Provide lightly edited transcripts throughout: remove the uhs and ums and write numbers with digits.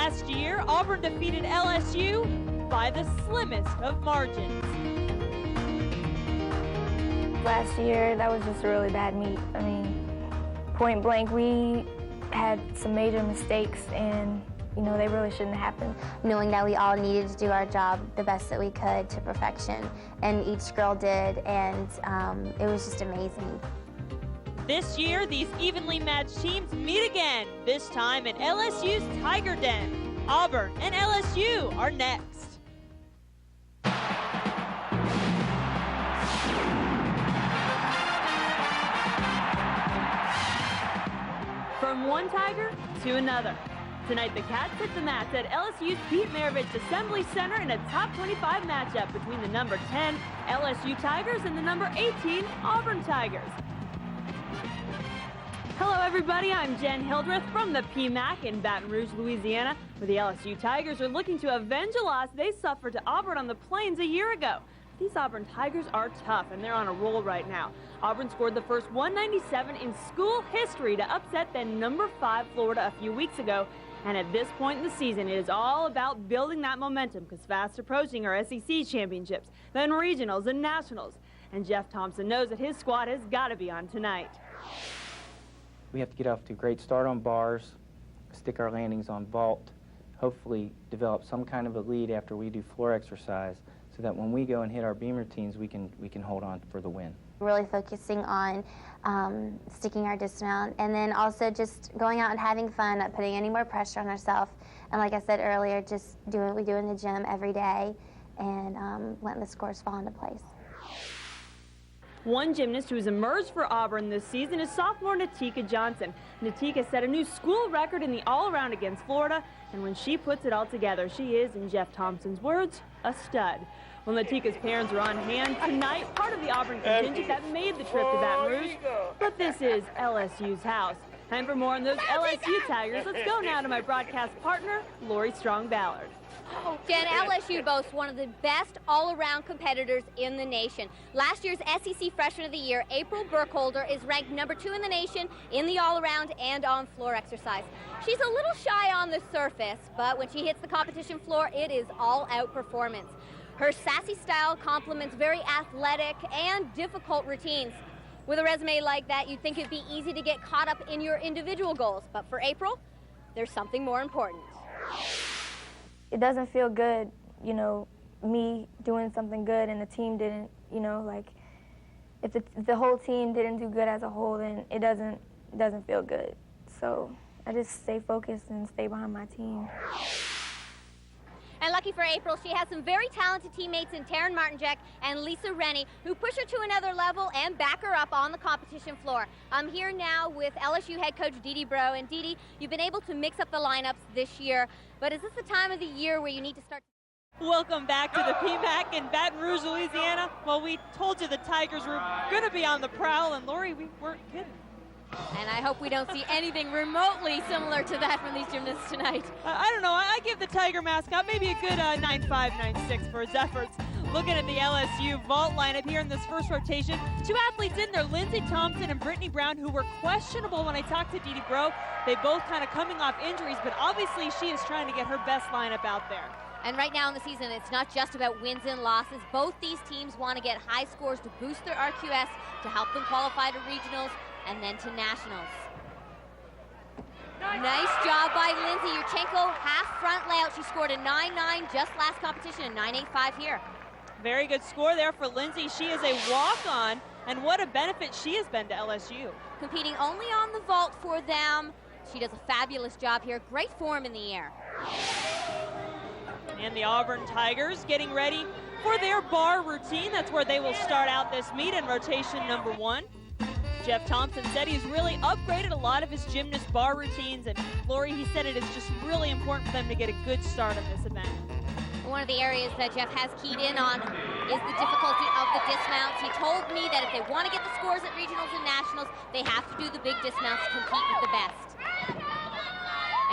Last year, Auburn defeated LSU by the slimmest of margins. Last year, that was just a really bad meet. I mean, point blank, we had some major mistakes, and they really shouldn't have happened. Knowing that we all needed to do our job the best that we could to perfection, and each girl did, and it was just amazing. This year, these evenly matched teams meet again, this time at LSU's Tiger Den. Auburn and LSU are next. From one Tiger to another. Tonight, the Cats hit the mats at LSU's Pete Maravich Assembly Center in a top 25 matchup between the number 10 LSU Tigers and the number 18 Auburn Tigers. Hello, everybody. I'm Jen Hildreth from the PMAC in Baton Rouge, Louisiana, where the LSU Tigers are looking to avenge a loss they suffered to Auburn on the Plains a year ago. These Auburn Tigers are tough, and they're on a roll right now. Auburn scored the first 197 in school history to upset then number 5 Florida a few weeks ago. And at this point in the season, it is all about building that momentum, because fast approaching are SEC championships, then regionals and nationals. And Jeff Thompson knows that his squad has got to be on tonight. We have to get off to a great start on bars, stick our landings on vault, hopefully develop some kind of a lead after we do floor exercise, so that when we go and hit our beam routines, we can hold on for the win. Really focusing on sticking our dismount, and then also just going out and having fun, not putting any more pressure on ourselves. And like I said earlier, just doing what we do in the gym every day and letting the scores fall into place. One gymnast who has emerged for Auburn this season is sophomore Natika Johnson. Natika set a new school record in the all-around against Florida, and when she puts it all together, she is, in Jeff Thompson's words, a stud. Well, Natika's parents are on hand tonight, part of the Auburn contingent that made the trip to Baton Rouge. But this is LSU's house. And for more on those LSU Tigers, let's go now to my broadcast partner, Lori Strong-Ballard. Jen, LSU boasts one of the best all-around competitors in the nation. Last year's SEC Freshman of the Year, April Burkholder, is ranked number 2 in the nation in the all-around and on floor exercise. She's a little shy on the surface, but when she hits the competition floor, it is all-out performance. Her sassy style complements very athletic and difficult routines. With a resume like that, you'd think it'd be easy to get caught up in your individual goals, but for April, there's something more important. It doesn't feel good, me doing something good and the team didn't, like, if the whole team didn't do good as a whole, then it doesn't feel good. So I just stay focused and stay behind my team. And lucky for April, she has some very talented teammates in Taryn Martinjack and Lisa Rennie, who push her to another level and back her up on the competition floor. I'm here now with LSU head coach Dee Bro. And Dee, you've been able to mix up the lineups this year, but is this the time of the year where you need to start? Welcome back to the PMAC in Baton Rouge, Louisiana. Well, we told you the Tigers were going to be on the prowl, and Lori, we weren't kidding. And I hope we don't see anything remotely similar to that from these gymnasts tonight. I don't know. I give the Tiger mascot maybe a good 9.5, 9.6 for his efforts. Looking at the LSU vault lineup here in this first rotation, 2 athletes in there, Lindsey Thompson and Brittany Brown, who were questionable when I talked to Dee Bro. They both kind of coming off injuries, but obviously she is trying to get her best lineup out there. And right now in the season, it's not just about wins and losses. Both these teams want to get high scores to boost their RQS, to help them qualify to regionals and then to nationals. Nice job by Lindsey Yurchenko, half front layout. She scored a 9.9 just last competition, and 9.85 here. Very good score there for Lindsey. She is a walk-on, and what a benefit she has been to LSU. Competing only on the vault for them. She does a fabulous job here. Great form in the air. And the Auburn Tigers getting ready for their bar routine. That's where they will start out this meet in rotation number 1. Jeff Thompson said he's really upgraded a lot of his gymnast bar routines, and Lori, he said it is just really important for them to get a good start on this event. One of the areas that Jeff has keyed in on is the difficulty of the dismounts. He told me that if they want to get the scores at regionals and nationals, they have to do the big dismounts to compete with the best.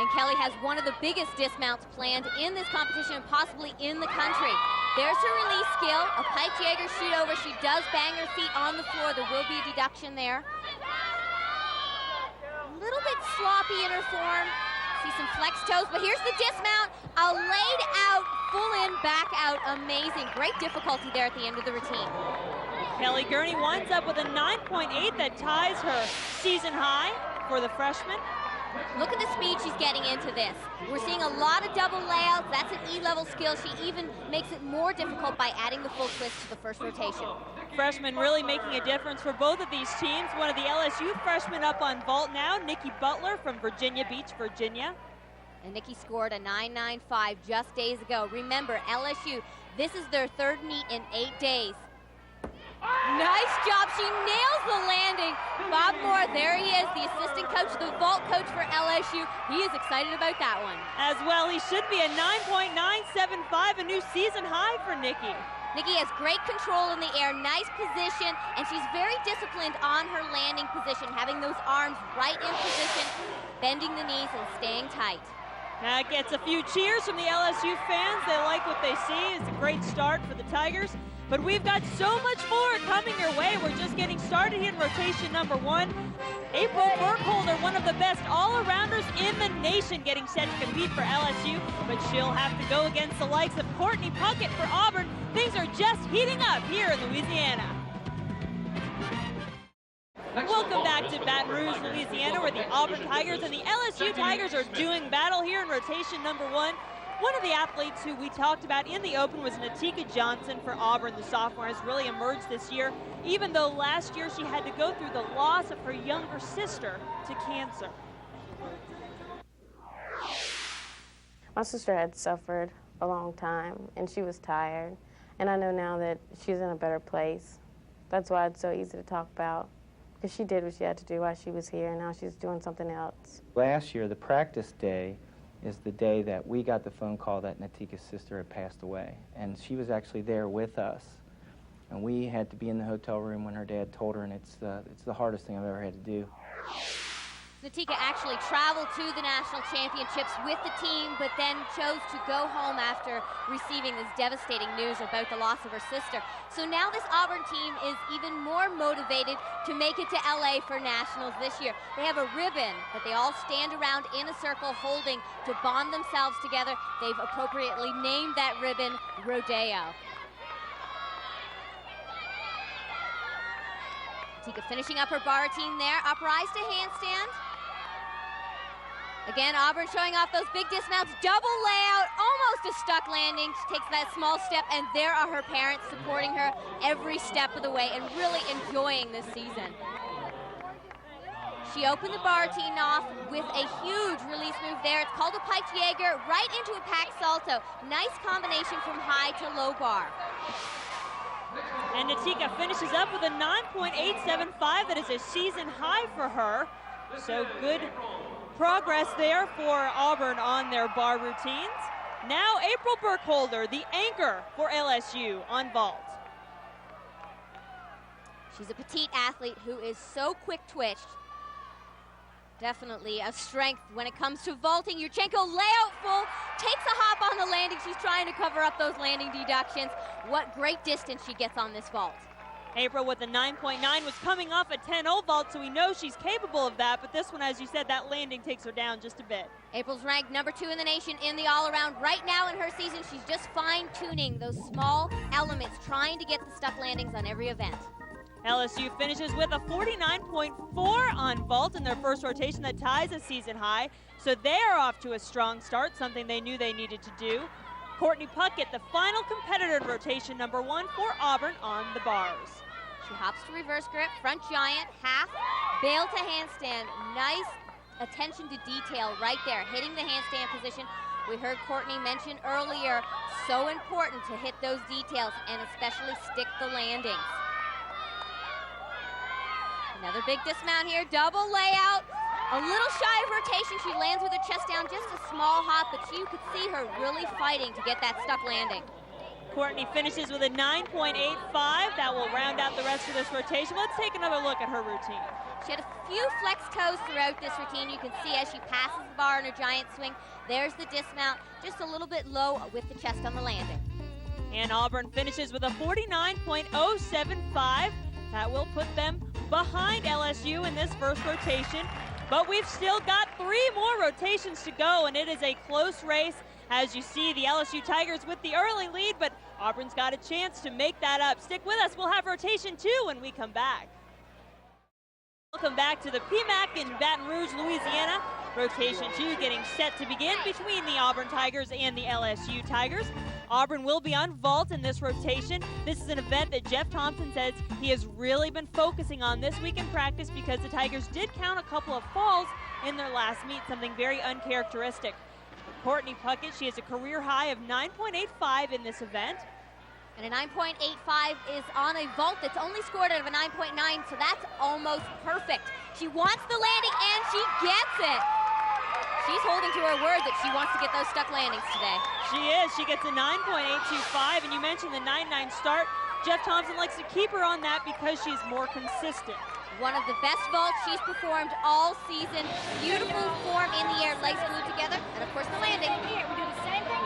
And Kelly has one of the biggest dismounts planned in this competition and possibly in the country. There's her release skill, a Pike Jaeger shoot over. She does bang her feet on the floor. There will be a deduction there. A little bit sloppy in her form. See some flex toes, but here's the dismount. A laid out, full in, back out. Amazing. Great difficulty there at the end of the routine. Kelly Gurney winds up with a 9.8 that ties her season high for the freshman. Look at the speed she's getting into this. We're seeing a lot of double layouts. That's an E-level skill. She even makes it more difficult by adding the full twist to the first rotation. Freshmen really making a difference for both of these teams. One of the LSU freshmen up on vault now, Nikki Butler from Virginia Beach, Virginia. And Nikki scored a 9.95 just days ago. Remember, LSU, this is their third meet in 8 days. Nice job. She nails the landing. Bob Moore, there he is, the assistant coach, the vault coach for LSU. He is excited about that one. As well, he should be a 9.975, a new season high for Nikki. Nikki has great control in the air, nice position, and she's very disciplined on her landing position, having those arms right in position, bending the knees and staying tight. That gets a few cheers from the LSU fans. They like what they see. It's a great start for the Tigers. But we've got so much more coming your way. We're just getting started here in rotation number 1. April Burkholder, one of the best all-arounders in the nation, getting set to compete for LSU, but she'll have to go against the likes of Courtney Puckett for Auburn. Things are just heating up here in Louisiana. Welcome back to Baton Rouge, Louisiana, where the Auburn Tigers and the LSU Tigers are doing battle here in rotation number 1. One of the athletes who we talked about in the Open was Natika Johnson for Auburn. The sophomore has really emerged this year, even though last year she had to go through the loss of her younger sister to cancer. My sister had suffered a long time, and she was tired. And I know now that she's in a better place. That's why it's so easy to talk about, because she did what she had to do while she was here, and now she's doing something else. Last year, the practice day is the day that we got the phone call that Natika's sister had passed away. And she was actually there with us. And we had to be in the hotel room when her dad told her, and it's the hardest thing I've ever had to do. Natika actually traveled to the national championships with the team, but then chose to go home after receiving this devastating news about the loss of her sister. So now this Auburn team is even more motivated to make it to LA for nationals this year. They have a ribbon that they all stand around in a circle holding to bond themselves together. They've appropriately named that ribbon Rodeo. Natika finishing up her bar routine there. Uprise to handstand. Again, Auburn showing off those big dismounts, double layout, almost a stuck landing. She takes that small step, and there are her parents supporting her every step of the way and really enjoying this season. She opened the bar routine off with a huge release move there. It's called a pike Jaeger, right into a pack salto. Nice combination from high to low bar. And Natika finishes up with a 9.875. That is a season high for her. So good progress there for Auburn on their bar routines. Now April Burkholder, the anchor for LSU on vault. She's a petite athlete who is so quick-twitched. Definitely a strength when it comes to vaulting. Yurchenko layout full, takes a hop on the landing. She's trying to cover up those landing deductions. What great distance she gets on this vault. April with a 9.9 was coming off a 10.0 vault, so we know she's capable of that, but this one, as you said, that landing takes her down just a bit. April's ranked number 2 in the nation in the all-around. Right now in her season, she's just fine-tuning those small elements, trying to get the stuck landings on every event. LSU finishes with a 49.4 on vault in their first rotation that ties a season high, so they're off to a strong start, something they knew they needed to do. Courtney Puckett, the final competitor in rotation number 1 for Auburn on the bars. She hops to reverse grip, front giant, half, bail to handstand. Nice attention to detail right there, hitting the handstand position. We heard Courtney mention earlier, so important to hit those details and especially stick the landings. Another big dismount here, double layout. A little shy of rotation, she lands with her chest down, just a small hop, but you could see her really fighting to get that stuck landing. Courtney finishes with a 9.85. That will round out the rest of this rotation. Let's take another look at her routine. She had a few flex toes throughout this routine. You can see as she passes the bar in her giant swing, there's the dismount, just a little bit low with the chest on the landing. And Auburn finishes with a 49.075. That will put them behind LSU in this first rotation. But we've still got 3 more rotations to go, and it is a close race. As you see, the LSU Tigers with the early lead, but Auburn's got a chance to make that up. Stick with us. We'll have rotation 2 when we come back. Welcome back to the PMAC in Baton Rouge, Louisiana. Rotation 2 getting set to begin between the Auburn Tigers and the LSU Tigers. Auburn will be on vault in this rotation. This is an event that Jeff Thompson says he has really been focusing on this week in practice because the Tigers did count a couple of falls in their last meet, something very uncharacteristic. Courtney Puckett, she has a career high of 9.85 in this event. And a 9.85 is on a vault that's only scored out of a 9.9, so that's almost perfect. She wants the landing, and she gets it. She's holding to her word that she wants to get those stuck landings today. She is. She gets a 9.825, and you mentioned the 9.9 start. Jeff Thompson likes to keep her on that because she's more consistent. One of the best vaults she's performed all season. Beautiful form in the air, legs glued together, and of course the landing.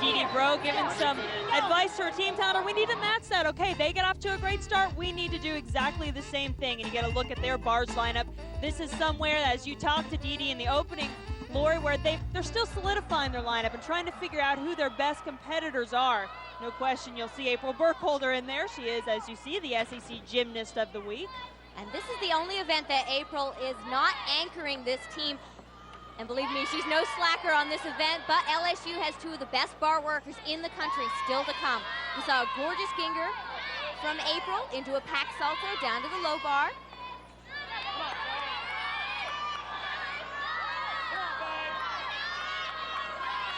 Dee Bro giving some advice to her team, telling her we need a match set. Okay, they get off to a great start. We need to do exactly the same thing, and you get a look at their bars lineup. This is somewhere, as you talked to Dee in the opening, Lori, where they're still solidifying their lineup and trying to figure out who their best competitors are. No question you'll see April Burkholder in there. She is, as you see, the SEC Gymnast of the Week. And this is the only event that April is not anchoring this team. And believe me, she's no slacker on this event, but LSU has 2 of the best bar workers in the country still to come. We saw a gorgeous Ginger from April into a pack salto down to the low bar.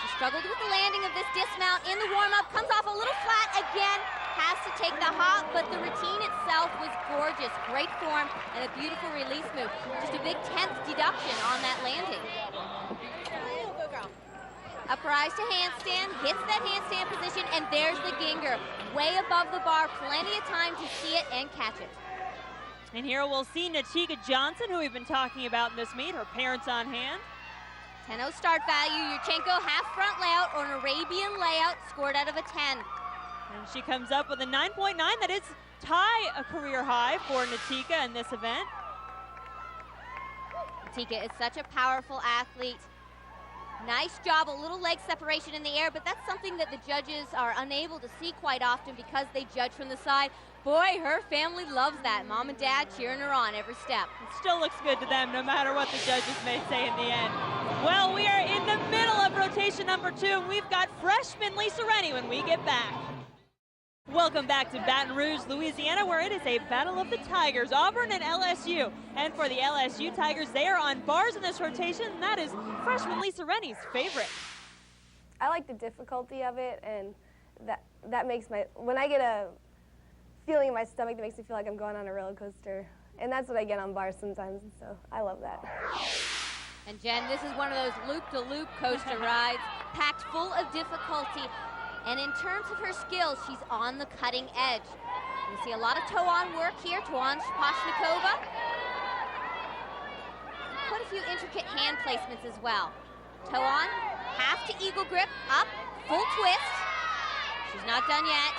She struggled with the landing of this dismount in the warm-up, comes off a little flat again, has to take the hop, but the routine itself was gorgeous. Great form and a beautiful release move. Just a big 10th deduction on that landing. Upper eyes to handstand, hits that handstand position, and there's the Ginger. Way above the bar, plenty of time to see it and catch it. And here we'll see Natika Johnson, who we've been talking about in this meet, her parents on hand. 10-0 start value, Yurchenko half front layout or an Arabian layout, scored out of a 10. And she comes up with a 9.9. That is tie a career high for Natika in this event. Natika is such a powerful athlete. Nice job, a little leg separation in the air, but that's something that the judges are unable to see quite often because they judge from the side. Boy, her family loves that. Mom and Dad cheering her on every step. It still looks good to them, no matter what the judges may say in the end. Well, we are in the middle of rotation number 2, and we've got freshman Lisa Rennie when we get back. Welcome back to Baton Rouge, Louisiana, where it is a battle of the Tigers, Auburn and LSU. And for the LSU Tigers, they are on bars in this rotation, and that is freshman Lisa Rennie's favorite. I like the difficulty of it, and that makes when I get a feeling in my stomach that makes me feel like I'm going on a roller coaster. And that's what I get on bars sometimes, and so I love that. And Jen, this is one of those loop-to-loop coaster rides, packed full of difficulty. And in terms of her skills, she's on the cutting edge. You see a lot of toe-on work here, toe-on Shpashnikova. Quite a few intricate hand placements as well. Toe-on, half to eagle grip, up, full twist. She's not done yet.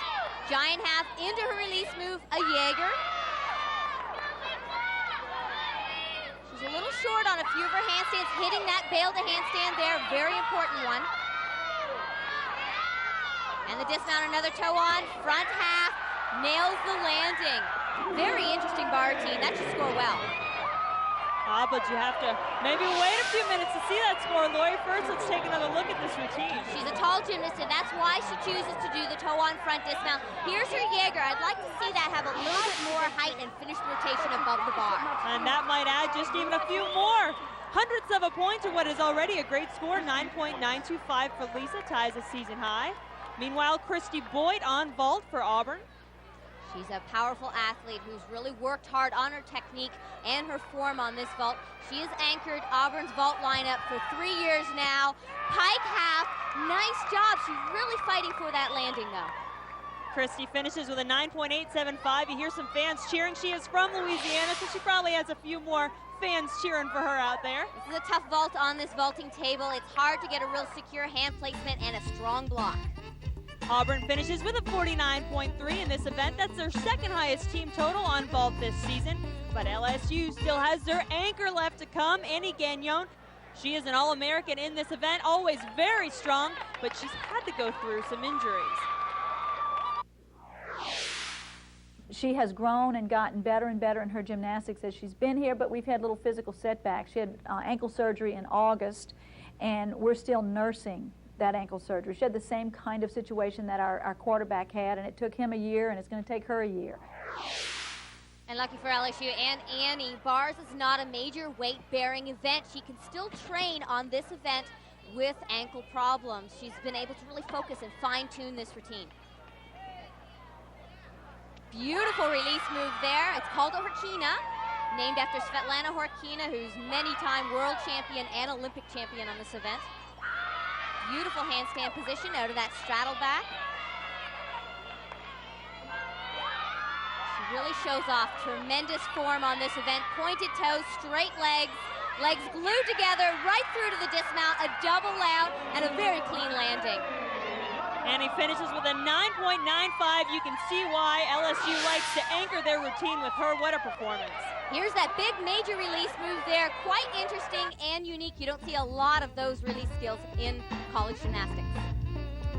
Giant half into her release move, a Jaeger. She's a little short on a few of her handstands, hitting that bail to handstand there, very important one. And the dismount, another toe on, front half, nails the landing. Very interesting bar routine. That should score well. But you have to maybe wait a few minutes to see that score, Lori. First, let's take another look at this routine. She's a tall gymnast, and that's why she chooses to do the toe on front dismount. Here's her Jaeger. I'd like to see that have a little bit more height and finish the rotation above the bar. And that might add just even a few more hundredths of a point to what is already a great score. 9.925 for Lisa, ties a season high. Meanwhile, Christy Boyd on vault for Auburn. She's a powerful athlete who's really worked hard on her technique and her form on this vault. She has anchored Auburn's vault lineup for 3 years now. Pike half, nice job. She's really fighting for that landing though. Christy finishes with a 9.875. You hear some fans cheering. She is from Louisiana, so she probably has a few more fans cheering for her out there. This is a tough vault on this vaulting table. It's hard to get a real secure hand placement and a strong block. Auburn finishes with a 49.3 in this event. That's their second highest team total on vault this season. But LSU still has their anchor left to come, Annie Gagnon. She is an All-American in this event, always very strong, but she's had to go through some injuries. She has grown and gotten better and better in her gymnastics as she's been here, but we've had little physical setbacks. She had ankle surgery in August, and we're still nursing that ankle surgery. She had the same kind of situation that our quarterback had, and it took him a year, and it's going to take her a year. And lucky for LSU and Annie, bars is not a major weight-bearing event. She can still train on this event with ankle problems. She's been able to really focus and fine-tune this routine. Beautiful release move there. It's called a Horkina, named after Svetlana Horkina, who's many-time world champion and Olympic champion on this event. Beautiful handstand position out of that straddle back. She really shows off tremendous form on this event. Pointed toes, straight legs, legs glued together right through to the dismount, a double out, and a very clean landing. Annie finishes with a 9.95. You can see why LSU likes to anchor their routine with her. What a performance. Here's that big major release move there. Quite interesting and unique. You don't see a lot of those release skills in college gymnastics.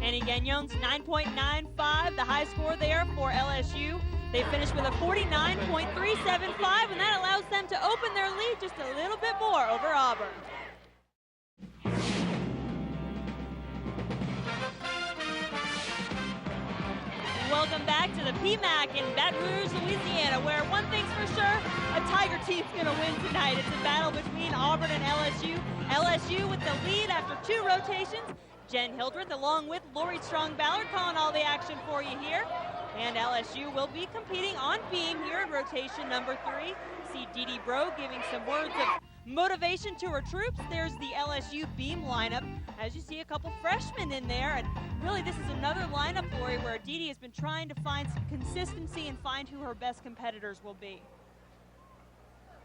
Annie Gagnon's 9.95, the high score there for LSU. They finished with a 49.375, and that allows them to open their lead just a little bit more over Auburn. Welcome back to the PMAC in Baton Rouge, Louisiana, where one thing's for sure, a Tiger team's going to win tonight. It's a battle between Auburn and LSU. LSU with the lead after 2 rotations. Jen Hildreth along with Lori Strong-Ballard calling all the action for you here. And LSU will be competing on beam here in rotation number 3. See Dee Dee Bro giving some words of motivation to her troops. There's the LSU beam lineup. As you see, a couple freshmen in there, and really this is another lineup, Lori, where Dee Dee has been trying to find some consistency and find who her best competitors will be.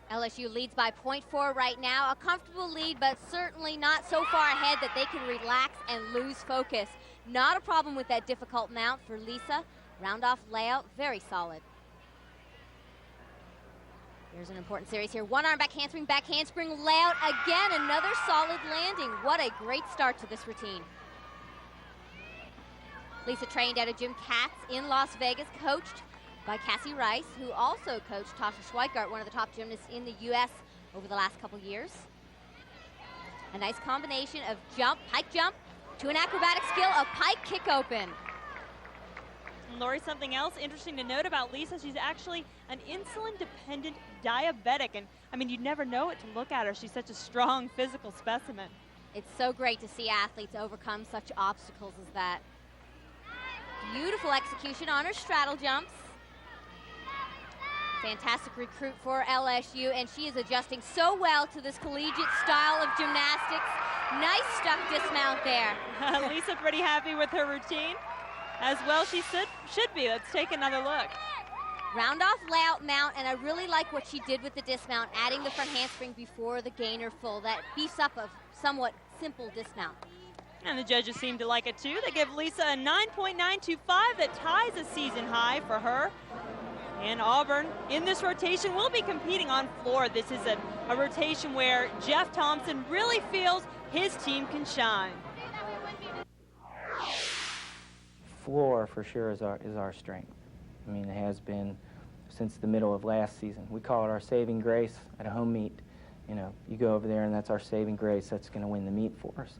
LSU leads by 0.4 right now. A comfortable lead, but certainly not so far ahead that they can relax and lose focus. Not a problem with that difficult mount for Lisa. Round off layout, very solid. Here's an important series here. One arm back handspring layout. Again, another solid landing. What a great start to this routine. Lisa trained at a Gym Katz in Las Vegas, coached by Cassie Rice, who also coached Tasha Schweikart, one of the top gymnasts in the U.S. over the last couple years. A nice combination of jump, pike jump, to an acrobatic skill of pike kick open. And Lori, something else interesting to note about Lisa, she's actually an insulin-dependent diabetic. And I mean, you'd never know it to look at her. She's such a strong physical specimen. It's so great to see athletes overcome such obstacles as that. Beautiful execution on her straddle jumps. Fantastic recruit for LSU, and she is adjusting so well to this collegiate style of gymnastics. Nice stuck dismount there. Lisa pretty happy with her routine. As well she should be. Let's take another look. Round off layout mount, and I really like what she did with the dismount, adding the front handspring before the gainer full. That beefs up a somewhat simple dismount. And the judges seem to like it too. They give Lisa a 9.925 that ties a season high for her. And Auburn in this rotation will be competing on floor. This is a rotation where Jeff Thompson really feels his team can shine. Floor for sure is our strength. I mean, it has been since the middle of last season. We call it our saving grace at a home meet. You know, you go over there and that's our saving grace. That's going to win the meet for us.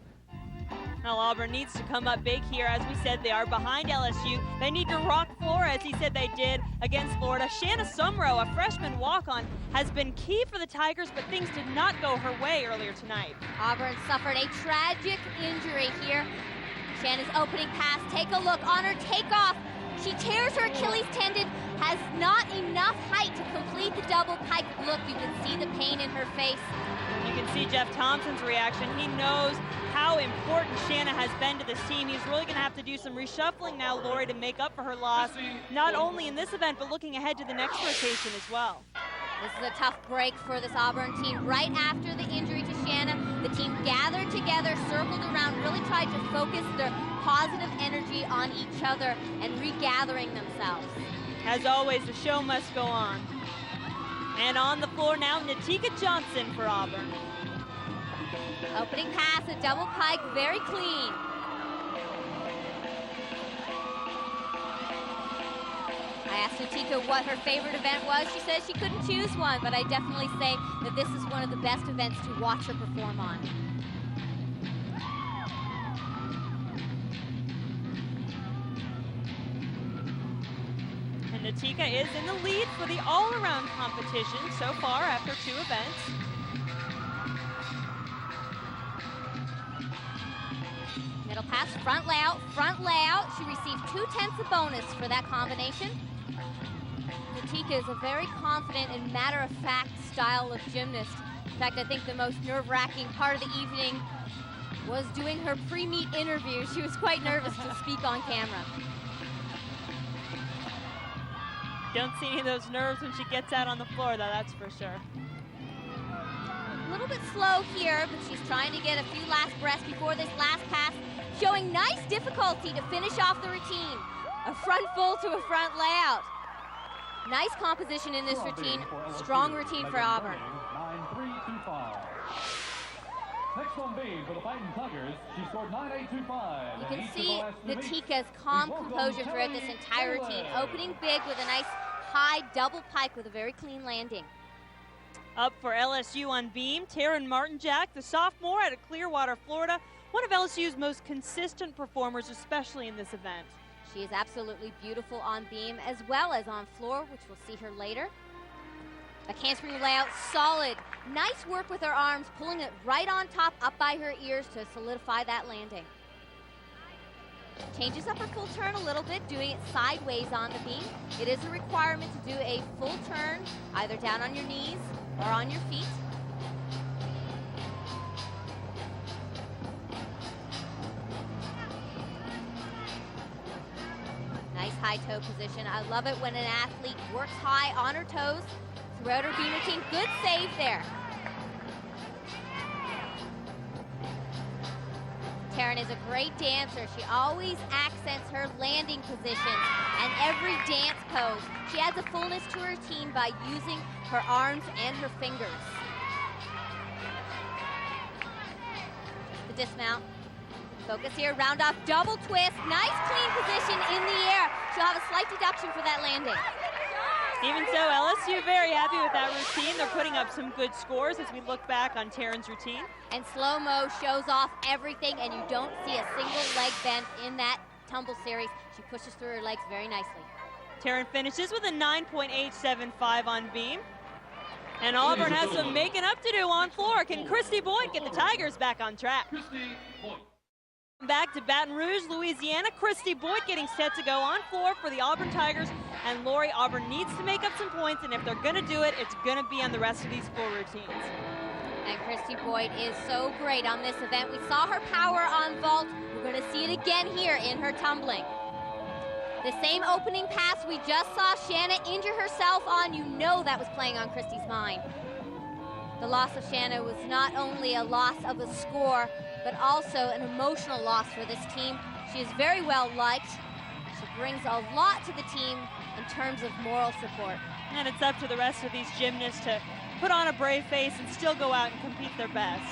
Well, Auburn needs to come up big here. As we said, they are behind LSU. They need to rock floor, as he said they did against Florida. Shanna Sumrow, a freshman walk-on, has been key for the Tigers, but things did not go her way earlier tonight. Auburn suffered a tragic injury here. Shanna's opening pass, take a look on her takeoff. She tears her Achilles tendon, has not enough height to complete the double pike look. You can see the pain in her face. You can see Jeff Thompson's reaction. He knows how important Shanna has been to this team. He's really going to have to do some reshuffling now, Lori, to make up for her loss, not only in this event, but looking ahead to the next rotation as well. This is a tough break for this Auburn team. Right after the injury to Shanna, the team gathered together, circled around, really tried to focus their positive energy on each other and regathering themselves. As always, the show must go on. And on the floor now, Natika Johnson for Auburn. Opening pass, a double pike, very clean. I asked Natika what her favorite event was. She says she couldn't choose one, but I definitely say that this is one of the best events to watch her perform on. And Natika is in the lead for the all-around competition so far after 2 events. Middle pass, front layout, front layout. She received 2/10 a bonus for that combination. Natika is a very confident and matter-of-fact style of gymnast. In fact, I think the most nerve-wracking part of the evening was doing her pre-meet interview. She was quite nervous to speak on camera. Don't see any of those nerves when she gets out on the floor, though, that's for sure. A little bit slow here, but she's trying to get a few last breaths before this last pass, showing nice difficulty to finish off the routine. A front full to a front layout. Nice composition in this routine, strong routine for Auburn. 9-3-2-5. Next on beam for the Baton Tigers, she scored 9-8-2-5. You can see Natika's calm composure throughout this entire routine, opening big with a nice high double pike with a very clean landing. Up for LSU on beam, Taryn Martin-Jack, the sophomore out of Clearwater, Florida, one of LSU's most consistent performers, especially in this event. She is absolutely beautiful on beam as well as on floor, which we'll see her later. A handspring layout, solid. Nice work with her arms, pulling it right on top, up by her ears to solidify that landing. Changes up her full turn a little bit, doing it sideways on the beam. It is a requirement to do a full turn, either down on your knees or on your feet. Nice high toe position. I love it when an athlete works high on her toes throughout her beam routine. Good save there. Taryn is a great dancer. She always accents her landing position and every dance pose. She adds a fullness to her routine by using her arms and her fingers. The dismount. Focus here, round off, double twist. Nice clean position in the air. She'll have a slight deduction for that landing. Even so, LSU very happy with that routine. They're putting up some good scores as we look back on Taryn's routine. And slow-mo shows off everything, and you don't see a single leg bend in that tumble series. She pushes through her legs very nicely. Taryn finishes with a 9.875 on beam. And Auburn has some making up to do on floor. Can Christy Boyd get the Tigers back on track? Back to Baton Rouge, Louisiana. Christy Boyd getting set to go on floor for the Auburn Tigers. And Lori, Auburn needs to make up some points, and if they're going to do it, it's going to be on the rest of these floor routines. And Christy Boyd is so great on this event. We saw her power on vault. We're going to see it again here in her tumbling. The same opening pass we just saw Shanna injure herself on, you know that was playing on Christy's mind. The loss of Shanna was not only a loss of a score, but also an emotional loss for this team. She is very well liked. She brings a lot to the team in terms of moral support. And it's up to the rest of these gymnasts to put on a brave face and still go out and compete their best.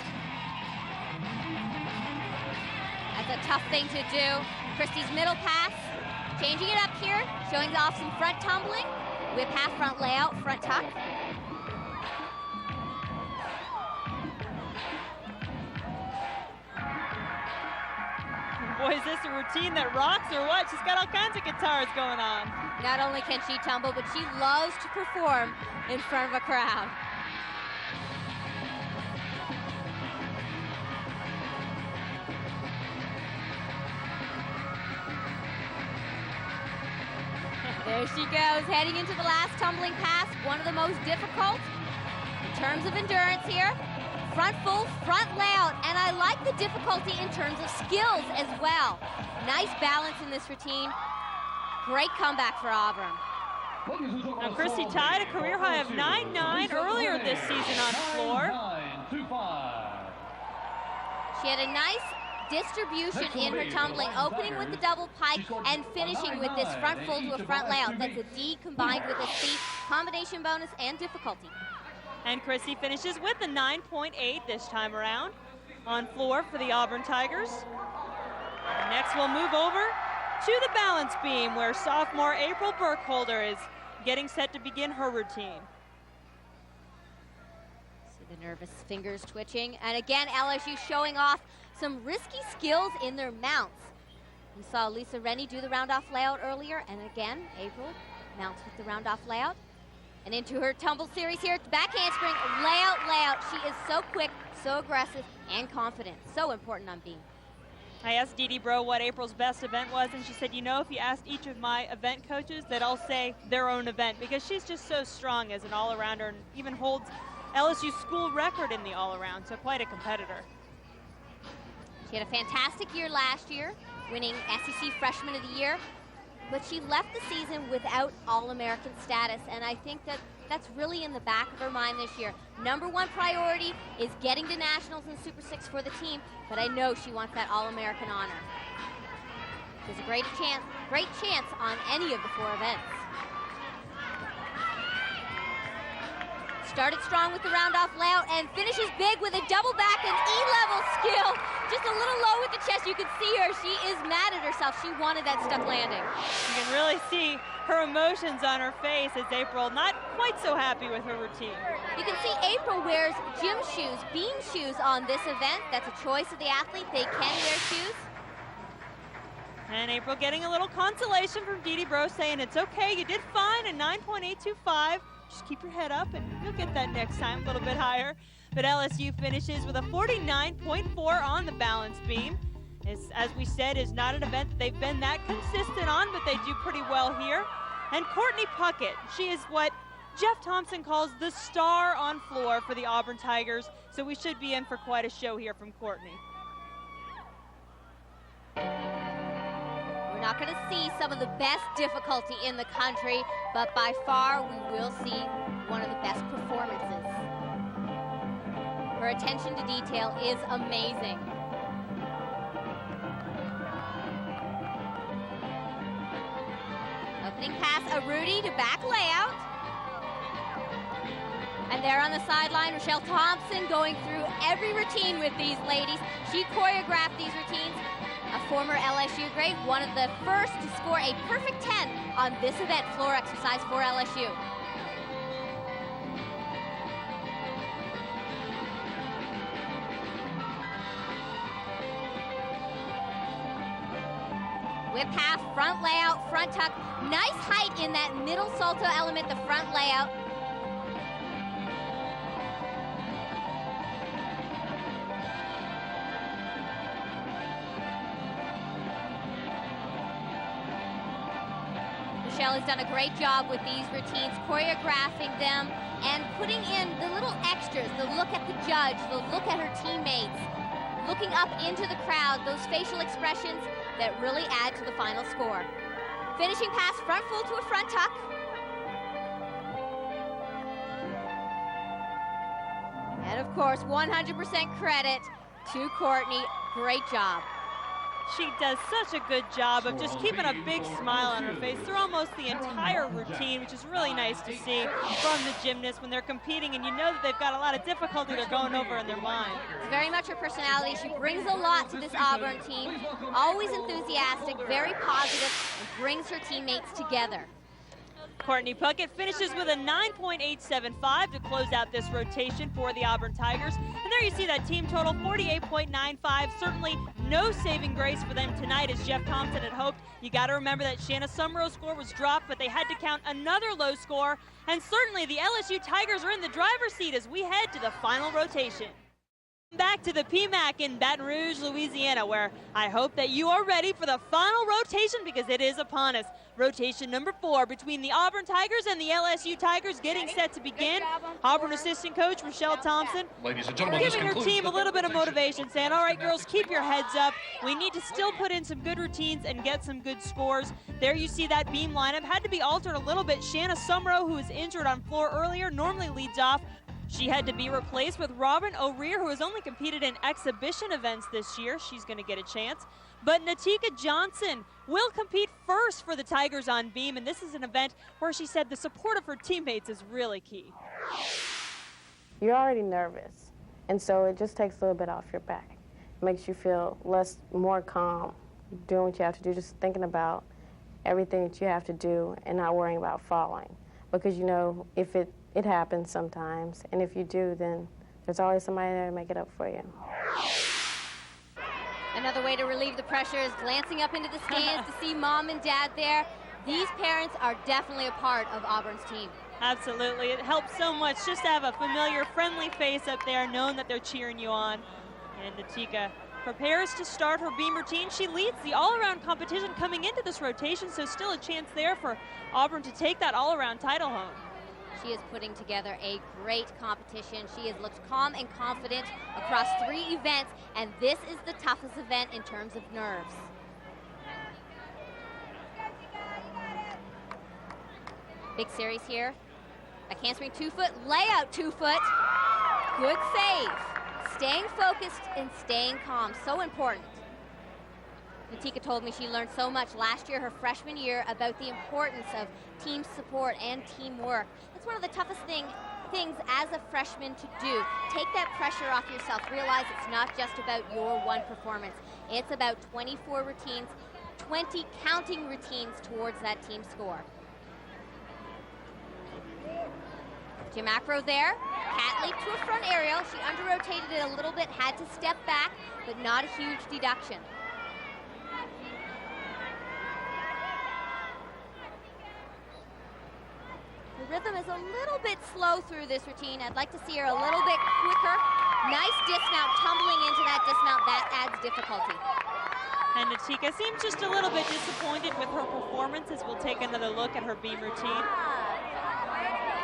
That's a tough thing to do. Christy's middle pass, changing it up here, showing off some front tumbling. Whip half front layout, front tuck. Boy, is this a routine that rocks or what? She's got all kinds of guitars going on. Not only can she tumble, but she loves to perform in front of a crowd. There she goes, heading into the last tumbling pass, one of the most difficult in terms of endurance here. Front full, front layout, and I like the difficulty in terms of skills as well. Nice balance in this routine. Great comeback for Auburn. Now Christy tied a career high of 9.9 earlier this season on floor. She had a nice distribution in her tumbling, opening with the double pike and finishing with this front full to a front layout. That's a D combined with a C, combination bonus and difficulty. And Chrissy finishes with a 9.8 this time around on floor for the Auburn Tigers. Next we'll move over to the balance beam where sophomore April Burkholder is getting set to begin her routine. See the nervous fingers twitching. And again, LSU showing off some risky skills in their mounts. We saw Lisa Rennie do the round-off layout earlier, and again, April mounts with the round-off layout. And into her tumble series here, back handspring, layout. She is so quick, so aggressive, and confident. So important on beam. I asked Dee Dee Bro what April's best event was, and she said, you know, if you asked each of my event coaches, they'd all say their own event, because she's just so strong as an all-arounder and even holds LSU's school record in the all-around, so quite a competitor. She had a fantastic year last year, winning SEC Freshman of the Year, but she left the season without All-American status, and I think that that's really in the back of her mind this year. #1 priority is getting to nationals and Super 6 for the team, but I know she wants that All-American honor. There's a great chance on any of the 4 events. Started strong with the round-off layout and finishes big with a double back and E-level skill. Just a little low with the chest. You can see her. She is mad at herself. She wanted that stuck landing. You can really see her emotions on her face as April not quite so happy with her routine. You can see April wears gym shoes, beam shoes on this event. That's a choice of the athlete. They can wear shoes. And April getting a little consolation from Dee Dee Bro saying it's okay, you did fine, a 9.825. Just keep your head up and you'll get that next time a little bit higher. But LSU finishes with a 49.4 on the balance beam. As we said, is not an event that they've been that consistent on, but they do pretty well here. And Courtney Puckett, she is what Jeff Thompson calls the star on floor for the Auburn Tigers, so we should be in for quite a show here from Courtney. We're not going to see some of the best difficulty in the country, but by far we will see one of the best performances. Her attention to detail is amazing. Opening pass, a Rudy to back layout. And there on the sideline, Rochelle Thompson going through every routine with these ladies. She choreographed these routines. A former LSU grade, one of the first to score a perfect 10 on this event, floor exercise for LSU. Whip half, front layout, front tuck. Nice height in that middle salto element, the front layout. Michelle has done a great job with these routines, choreographing them and putting in the little extras, the look at the judge, the look at her teammates, looking up into the crowd, those facial expressions that really add to the final score. Finishing pass, front full to a front tuck. And of course, 100% credit to Courtney. Great job. She does such a good job of just keeping a big smile on her face through almost the entire routine, which is really nice to see from the gymnasts when they're competing, and you know that they've got a lot of difficulty they're going over in their mind. It's very much her personality. She brings a lot to this Auburn team. Always enthusiastic, very positive, and brings her teammates together. Courtney Puckett finishes with a 9.875 to close out this rotation for the Auburn Tigers. And there you see that team total, 48.95. Certainly no saving grace for them tonight, as Jeff Thompson had hoped. You got to remember that Shanna Summerall's score was dropped, but they had to count another low score. And certainly the LSU Tigers are in the driver's seat as we head to the final rotation. Back to the PMAC in Baton Rouge, Louisiana, where I hope that you are ready for the final rotation because it is upon us. Rotation number 4 between the Auburn Tigers and the LSU Tigers getting set to begin. Auburn assistant coach Rochelle Thompson giving her team a little bit of motivation, saying, all right, girls, keep your heads up. We need to still put in some good routines and get some good scores. There you see that beam lineup. Had to be altered a little bit. Shanna Summerall, who was injured on floor earlier, normally leads off. She had to be replaced with Robin O'Rear, who has only competed in exhibition events this year. She's going to get a chance. But Natika Johnson will compete first for the Tigers on beam, and this is an event where she said the support of her teammates is really key. You're already nervous, and so it just takes a little bit off your back. It makes you feel more calm, doing what you have to do, just thinking about everything that you have to do and not worrying about falling. Because you know, if it happens sometimes, and if you do, then there's always somebody there to make it up for you. Another way to relieve the pressure is glancing up into the stands to see mom and dad there. These parents are definitely a part of Auburn's team. Absolutely. It helps so much just to have a familiar, friendly face up there, knowing that they're cheering you on. And Natika prepares to start her beam routine. She leads the all-around competition coming into this rotation, so still a chance there for Auburn to take that all-around title home. She is putting together a great competition. She has looked calm and confident across 3 events, and this is the toughest event in terms of nerves. Big series here. A handspring 2-foot, layout 2-foot. Good save. Staying focused and staying calm, so important. Natika told me she learned so much last year, her freshman year, about the importance of team support and teamwork. That's one of the toughest things as a freshman to do. Take that pressure off yourself. Realize it's not just about your one performance. It's about 24 routines, 20 counting routines towards that team score. Jim Macro there, cat leap to a front aerial. She under-rotated it a little bit, had to step back, but not a huge deduction. The rhythm is a little bit slow through this routine. I'd like to see her a little bit quicker. Nice dismount, tumbling into that dismount. That adds difficulty. And Natika seems just a little bit disappointed with her performance as we'll take another look at her beam routine.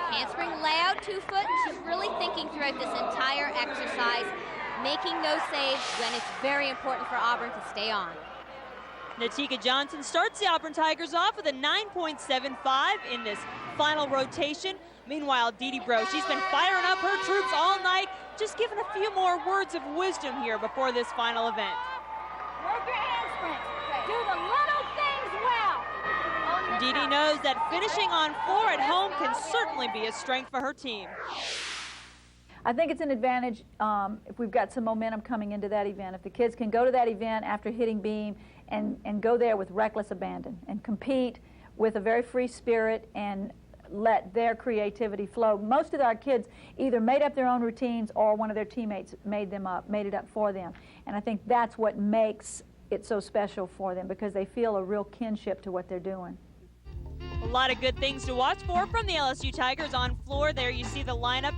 Handspring layout 2-foot, and she's really thinking throughout this entire exercise, making those saves when it's very important for Auburn to stay on. Natika Johnson starts the Auburn Tigers off with a 9.75 in this final rotation. Meanwhile, Dee Bro, she's been firing up her troops all night, just giving a few more words of wisdom here before this final event. Work your handsprings. Do the little things well. Dee knows that finishing on floor at home can certainly be a strength for her team. I think it's an advantage if we've got some momentum coming into that event. If the kids can go to that event after hitting beam and go there with reckless abandon and compete with a very free spirit and let their creativity flow. Most of our kids either made up their own routines or one of their teammates made it up for them. And I think that's what makes it so special for them, because they feel a real kinship to what they're doing. A lot of good things to watch for from the LSU Tigers on floor. There you see the lineup.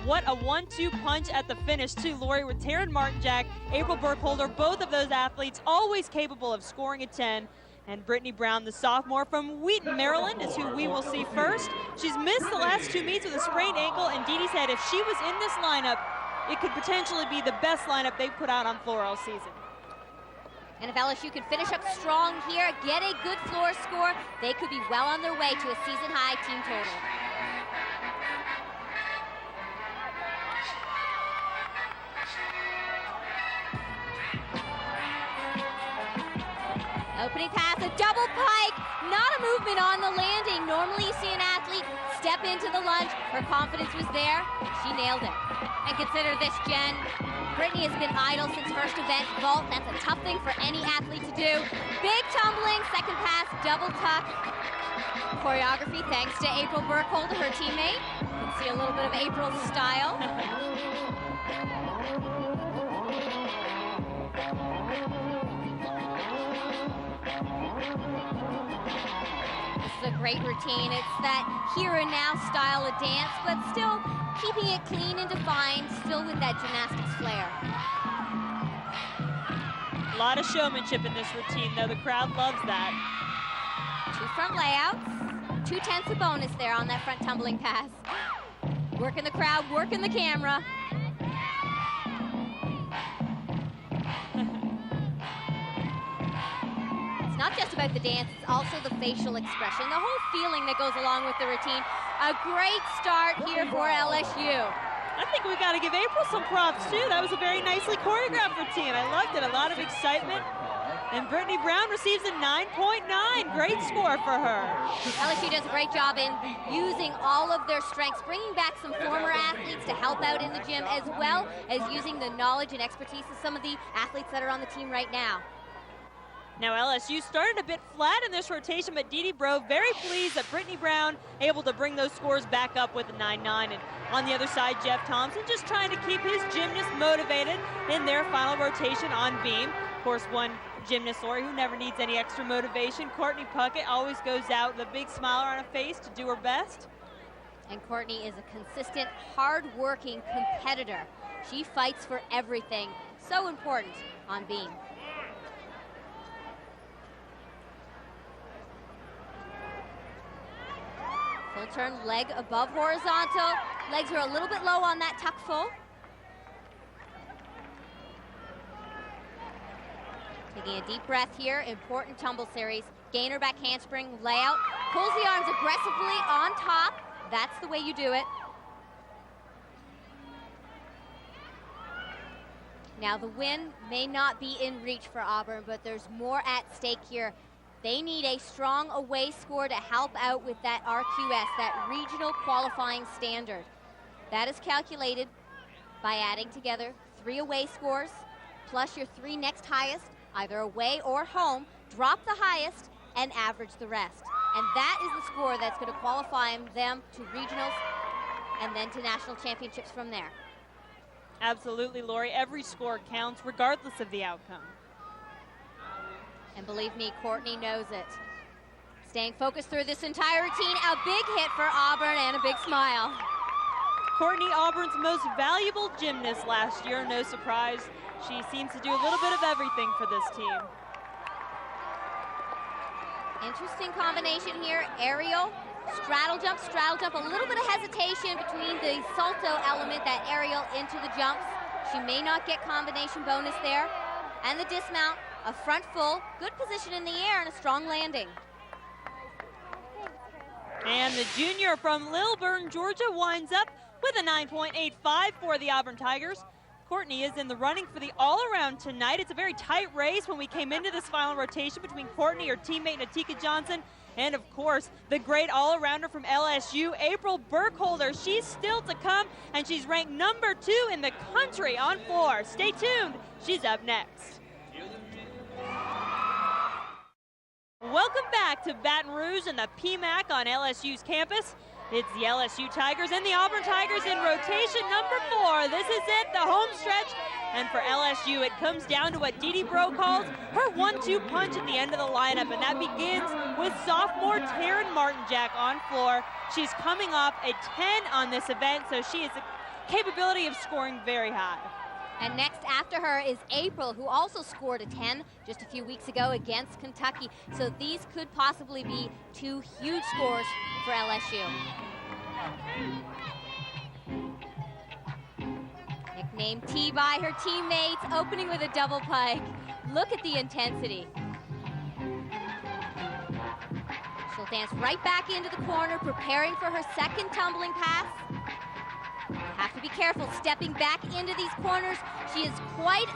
What a 1-2 punch at the finish, too. Lori with Taryn Martinjack, April Burkholder, both of those athletes always capable of scoring a 10. And Brittany Brown, the sophomore from Wheaton, Maryland, is who we will see first. She's missed the last 2 meets with a sprained ankle, and Dee said if she was in this lineup, it could potentially be the best lineup they've put out on floor all season. And if LSU can finish up strong here, get a good floor score, they could be well on their way to a season-high team total. Opening pass, a double pike, not a movement on the landing. Normally you see an athlete step into the lunge. Her confidence was there. She nailed it. And consider this, Jen. Brittany has been idle since first event vault. That's a tough thing for any athlete to do. Big tumbling, second pass, double tuck. Choreography thanks to April Burkholder, her teammate. You can see a little bit of April's style. This is a great routine. It's that here and now style of dance, but still keeping it clean and defined, still with that gymnastics flair. A lot of showmanship in this routine, though. The crowd loves that. 2 front layouts, 2/10 a bonus there on that front tumbling pass. Working the crowd, working the camera. It's not just about the dance, it's also the facial expression, the whole feeling that goes along with the routine. A great start here for LSU. I think we got to give April some props, too. That was a very nicely choreographed routine. I loved it. A lot of excitement. And Brittany Brown receives a 9.9. Great score for her. LSU does a great job in using all of their strengths, bringing back some former athletes to help out in the gym, as well as using the knowledge and expertise of some of the athletes that are on the team right now. Now LSU started a bit flat in this rotation, but Dee Bro very pleased that Brittany Brown able to bring those scores back up with a 9.9. And on the other side, Jeff Thompson just trying to keep his gymnasts motivated in their final rotation on beam. Of course, one gymnast, Lori, who never needs any extra motivation, Courtney Puckett, always goes out with a big smile on her face to do her best. And Courtney is a consistent, hard-working competitor. She fights for everything. So important on beam. Full turn, leg above horizontal. Legs are a little bit low on that tuck full. Taking a deep breath here, important tumble series. Gainer back handspring, layout. Pulls the arms aggressively on top. That's the way you do it. Now the win may not be in reach for Auburn, but there's more at stake here. They need a strong away score to help out with that RQS, that regional qualifying standard. That is calculated by adding together 3 away scores plus your 3 next highest, either away or home, drop the highest and average the rest. And that is the score that's going to qualify them to regionals and then to national championships from there. Absolutely, Lori. Every score counts regardless of the outcome. And believe me, Courtney knows it. Staying focused through this entire routine, a big hit for Auburn and a big smile. Courtney, Auburn's most valuable gymnast last year, no surprise. She seems to do a little bit of everything for this team. Interesting combination here, aerial, straddle jump, a little bit of hesitation between the salto element, that aerial into the jumps. She may not get combination bonus there. And the dismount, a front full, good position in the air and a strong landing. And the junior from Lilburn, Georgia winds up with a 9.85 for the Auburn Tigers. Courtney is in the running for the all-around tonight. It's a very tight race when we came into this final rotation between Courtney, her teammate Natika Johnson, and of course, the great all-arounder from LSU, April Burkholder. She's still to come, and she's ranked number 2 in the country on floor. Stay tuned, she's up next. Welcome back to Baton Rouge and the PMAC on LSU's campus. It's the LSU Tigers and the Auburn Tigers in rotation number 4. This is it, the home stretch. And for LSU, it comes down to what Dee Bro calls her 1-2 punch at the end of the lineup. And that begins with sophomore Taryn Martin-Jack on floor. She's coming off a 10 on this event, so she has a capability of scoring very high. And next after her is April, who also scored a 10 just a few weeks ago against Kentucky. So these could possibly be 2 huge scores for LSU. Nicknamed T by her teammates, opening with a double pike. Look at the intensity. She'll dance right back into the corner, preparing for her second tumbling pass. Have to be careful stepping back into these corners. She is quite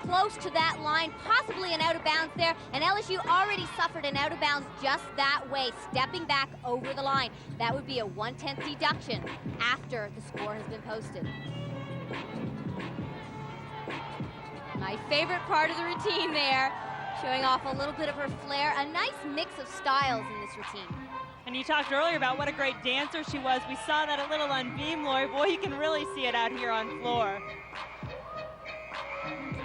close to that line, possibly an out of bounds there, and LSU already suffered an out of bounds just that way, stepping back over the line. That would be a 1/10 deduction after the score has been posted. My favorite part of the routine there, showing off a little bit of her flair, a nice mix of styles in this routine. And you talked earlier about what a great dancer she was. We saw that a little on beam, Lori. Boy, you can really see it out here on floor.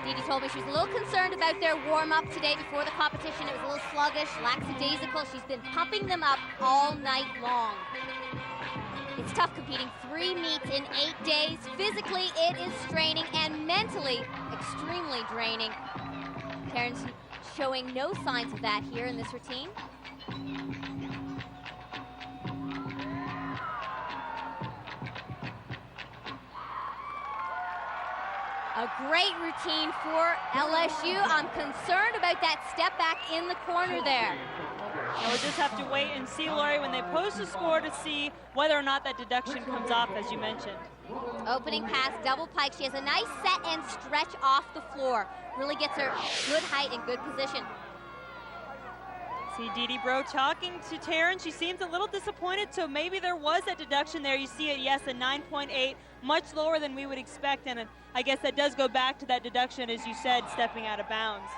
Dee told me she was a little concerned about their warm-up today before the competition. It was a little sluggish, lackadaisical. She's been pumping them up all night long. It's tough competing 3 meets in 8 days. Physically, it is straining, and mentally, extremely draining. Taryn's showing no signs of that here in this routine. A great routine for LSU. I'm concerned about that step back in the corner there. Now we'll just have to wait and see, Lori, when they post the score to see whether or not that deduction comes off, as you mentioned. Opening pass, double pike. She has a nice set and stretch off the floor. Really gets her good height and good position. See Didi Bro talking to Taryn. She seems a little disappointed, so maybe there was that deduction there. You see it, yes, a 9.8, much lower than we would expect, and I guess that does go back to that deduction, as you said, stepping out of bounds.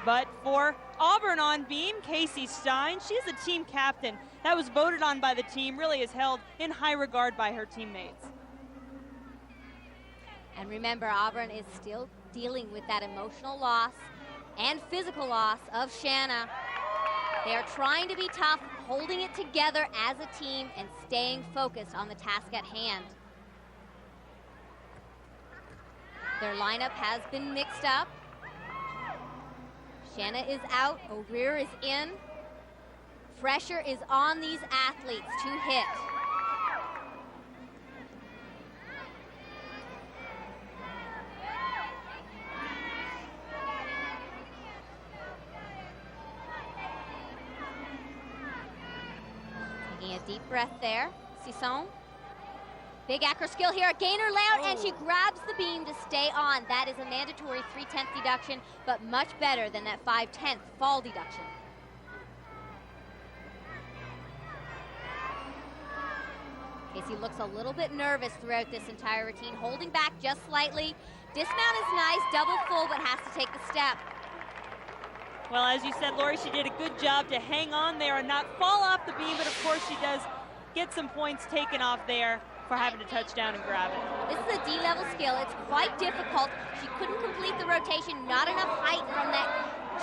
But for Auburn on beam, Casey Stein, she's the team captain. That was voted on by the team, really is held in high regard by her teammates. And remember, Auburn is still dealing with that emotional loss and physical loss of Shanna. They are trying to be tough, holding it together as a team and staying focused on the task at hand. Their lineup has been mixed up. Shanna is out, O'Rear is in. Pressure is on these athletes to hit. Taking a deep breath there, Sisson. Big acro skill here, gainer layout, and she grabs the beam to stay on. That is a mandatory 3/10 deduction, but much better than that 5/10 fall deduction. Casey looks a little bit nervous throughout this entire routine, holding back just slightly. Dismount is nice, double full, but has to take the step. Well, as you said, Lori, she did a good job to hang on there and not fall off the beam, but of course she does get some points taken off there for having to touch down and grab it. This is a D-level skill. It's quite difficult. She couldn't complete the rotation, not enough height from that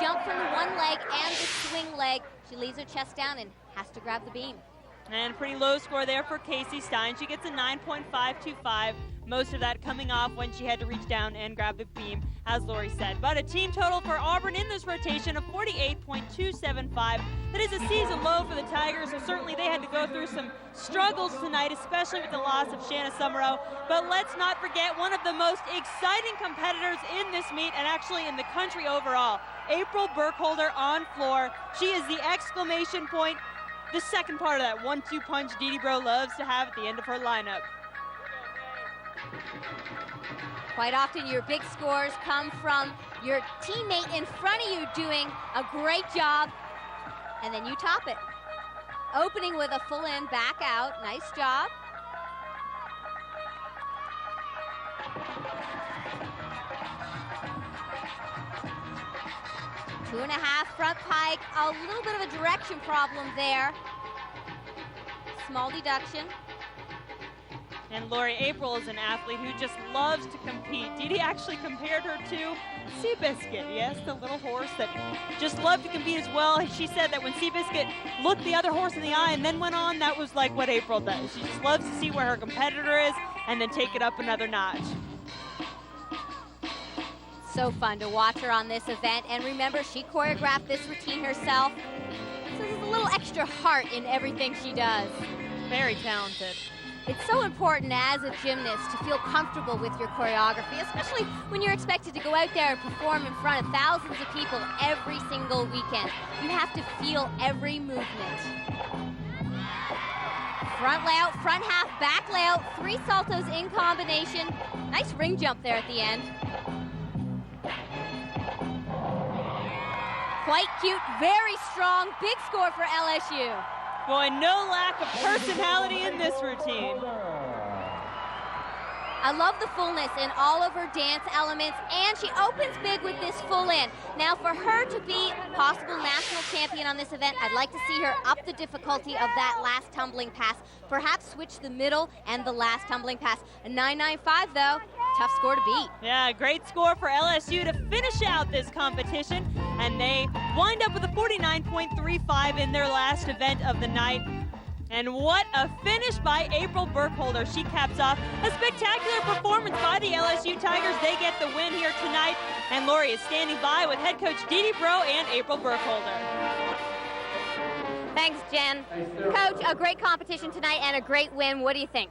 jump from the one leg and the swing leg. She leaves her chest down and has to grab the beam. And a pretty low score there for Casey Stein. She gets a 9.525, most of that coming off when she had to reach down and grab the beam, as Lori said. But a team total for Auburn in this rotation of 48.275. That is a season low for the Tigers, so certainly they had to go through some struggles tonight, especially with the loss of Shanna Summerow. But let's not forget one of the most exciting competitors in this meet, and actually in the country overall, April Burkholder on floor. She is the exclamation point, the second part of that 1-2 punch Didi Bro loves to have at the end of her lineup. Quite often your big scores come from your teammate in front of you doing a great job, and then you top it. Opening with a full in, back out, nice job. Two and a half front pike, a little bit of a direction problem there. Small deduction. And Lori, April is an athlete who just loves to compete. Didi actually compared her to Seabiscuit, yes, the little horse that just loved to compete as well. She said that when Seabiscuit looked the other horse in the eye and then went on, that was like what April does. She just loves to see where her competitor is and then take it up another notch. So fun to watch her on this event, and remember, she choreographed this routine herself, so there's a little extra heart in everything she does. Very talented. It's so important as a gymnast to feel comfortable with your choreography, especially when you're expected to go out there and perform in front of thousands of people every single weekend. You have to feel every movement. Front layout, front half, back layout, 3 saltos in combination. Nice ring jump there at the end. Quite cute, very strong, big score for LSU. Boy, no lack of personality in this routine. I love the fullness in all of her dance elements, and she opens big with this full in. Now, for her to be possible national champion on this event, I'd like to see her up the difficulty of that last tumbling pass. Perhaps switch the middle and the last tumbling pass. A 9.95, though, tough score to beat. Yeah, great score for LSU to finish out this competition, and they wind up with a 49.35 in their last event of the night. And what a finish by April Burkholder. She caps off a spectacular performance by the LSU Tigers. They get the win here tonight, and Lori is standing by with head coach Didi Bro and April Burkholder. Thanks, Jen. Coach, a great competition tonight and a great win. What do you think?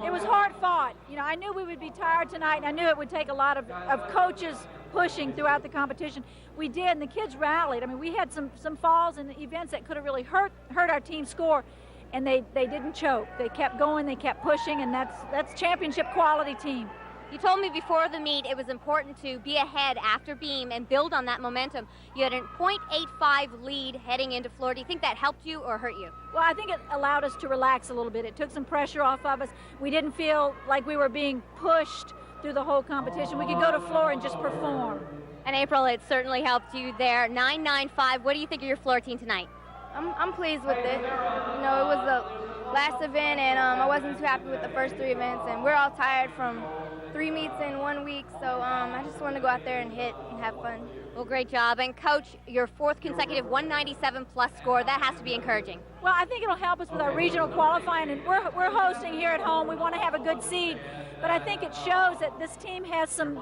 It was hard fought. You know, I knew we would be tired tonight, and I knew it would take a lot of coaches pushing throughout the competition. We did, and the kids rallied. I mean, we had some falls and events that could have really hurt our team score, and they didn't choke. They kept going, they kept pushing, and that's championship quality team. You told me before the meet it was important to be ahead after beam and build on that momentum. You had a .85 lead heading into floor. Do you think that helped you or hurt you? Well, I think it allowed us to relax a little bit. It took some pressure off of us. We didn't feel like we were being pushed through the whole competition. We could go to floor and just perform. And April, it certainly helped you there. 9.95. What do you think of your floor team tonight? I'm pleased with it. You know, it was the last event, and I wasn't too happy with the first 3 events, and we're all tired from 3 meets in 1 week, so I just wanted to go out there and hit and have fun. Well, great job. And Coach, your 4th consecutive 197 plus score, that has to be encouraging. Well, I think it'll help us with our regional qualifying, and we're hosting here at home. We want to have a good seed, but I think it shows that this team has some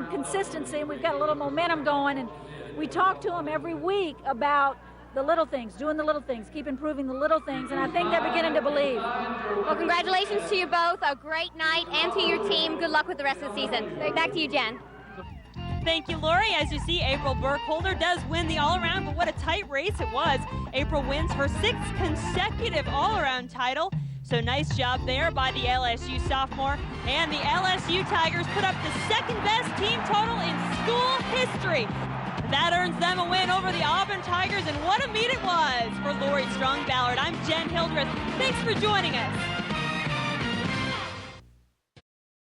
consistency, and we've got a little momentum going, and we talk to them every week about the little things, doing the little things, keep improving the little things, and I think they're beginning to believe. Well, congratulations to you both. A great night, and to your team. Good luck with the rest of the season. Back to you, Jen. Thank you, Lori. As you see, April Burkholder does win the all-around, but what a tight race it was. April wins her 6th consecutive all-around title. So nice job there by the LSU sophomore. And the LSU Tigers put up the 2nd best team total in school history. That earns them a win over the Auburn Tigers, and what a meet it was. For Lori Strong-Ballard, I'm Jen Hildreth. Thanks for joining us.